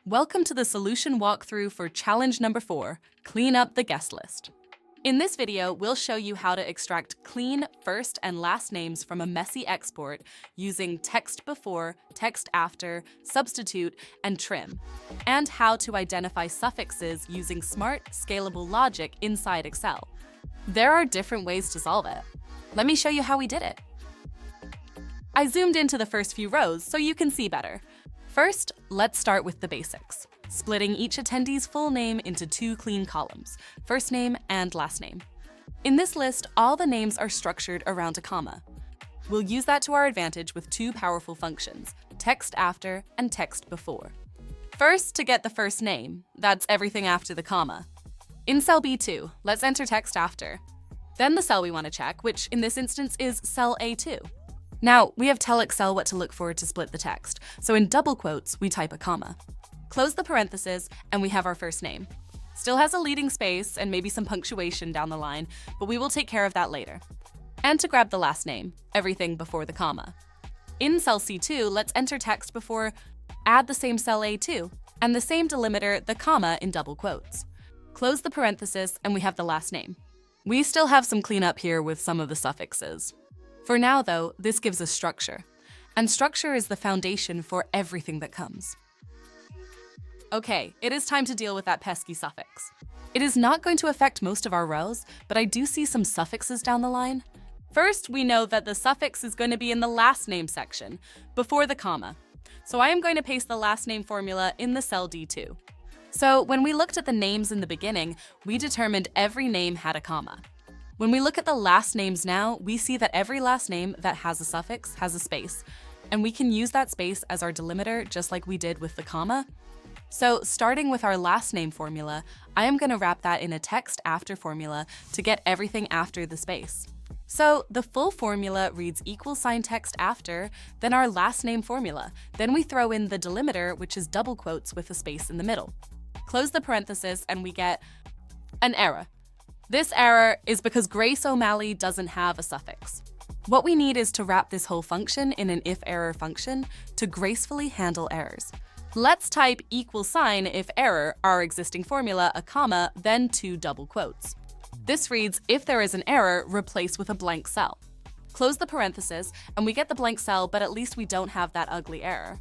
Welcome to the solution walkthrough for challenge number 4, clean up the guest list. In this video, we'll show you how to extract clean first and last names from a messy export using text before, text after, substitute, and trim, and how to identify suffixes using smart, scalable logic inside Excel. There are different ways to solve it. Let me show you how we did it. I zoomed into the first few rows so you can see better. First, let's start with the basics, splitting each attendee's full name into 2 clean columns, first name and last name. In this list, all the names are structured around a comma. We'll use that to our advantage with 2 powerful functions, text after and text before. First, to get the first name, that's everything after the comma. In cell B2, let's enter text after. Then the cell we want to check, which in this instance is cell A2. Now, we have tell Excel what to look for to split the text, so in double quotes, we type a comma. Close the parentheses, and we have our first name. Still has a leading space and maybe some punctuation down the line, but we will take care of that later. And to grab the last name, everything before the comma. In cell C2, let's enter text before, add the same cell A2, and the same delimiter, the comma, in double quotes. Close the parenthesis, and we have the last name. We still have some cleanup here with some of the suffixes. For now, though, this gives us structure, and structure is the foundation for everything that comes. Okay, it is time to deal with that pesky suffix. It is not going to affect most of our rows, but I do see some suffixes down the line. First, we know that the suffix is going to be in the last name section, before the comma. So I am going to paste the last name formula in the cell D2. So when we looked at the names in the beginning, we determined every name had a comma. When we look at the last names now, we see that every last name that has a suffix has a space, and we can use that space as our delimiter just like we did with the comma. So starting with our last name formula, I am going to wrap that in a text after formula to get everything after the space. So the full formula reads =, text after, then our last name formula. Then we throw in the delimiter, which is double quotes with a space in the middle. Close the parenthesis and we get an error. This error is because Grace O'Malley doesn't have a suffix. What we need is to wrap this whole function in an if-error function to gracefully handle errors. Let's type =, if error, our existing formula, a comma, then 2 double quotes. This reads, if there is an error, replace with a blank cell. Close the parenthesis, and we get the blank cell, but at least we don't have that ugly error.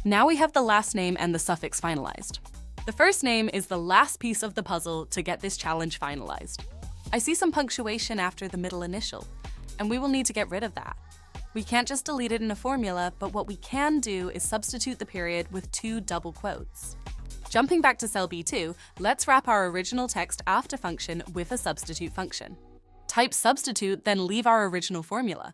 Now we have the last name and the suffix finalized. The first name is the last piece of the puzzle to get this challenge finalized. I see some punctuation after the middle initial, and we will need to get rid of that. We can't just delete it in a formula, but what we can do is substitute the period with 2 double quotes. Jumping back to cell B2, let's wrap our original text after function with a substitute function. Type substitute, then leave our original formula.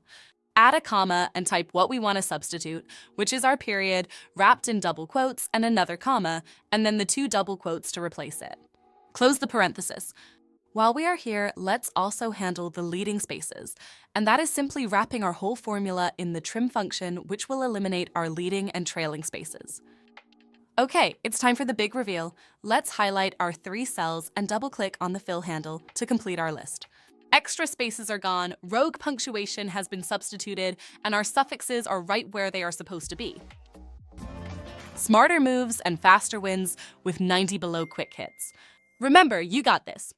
Add a comma and type what we want to substitute, which is our period, wrapped in double quotes and another comma, and then the 2 double quotes to replace it. Close the parenthesis. While we are here, let's also handle the leading spaces, and that is simply wrapping our whole formula in the trim function, which will eliminate our leading and trailing spaces. Okay, it's time for the big reveal. Let's highlight our 3 cells and double-click on the fill handle to complete our list. Extra spaces are gone, rogue punctuation has been substituted, and our suffixes are right where they are supposed to be. Smarter moves and faster wins with 90 below quick hits. Remember, you got this.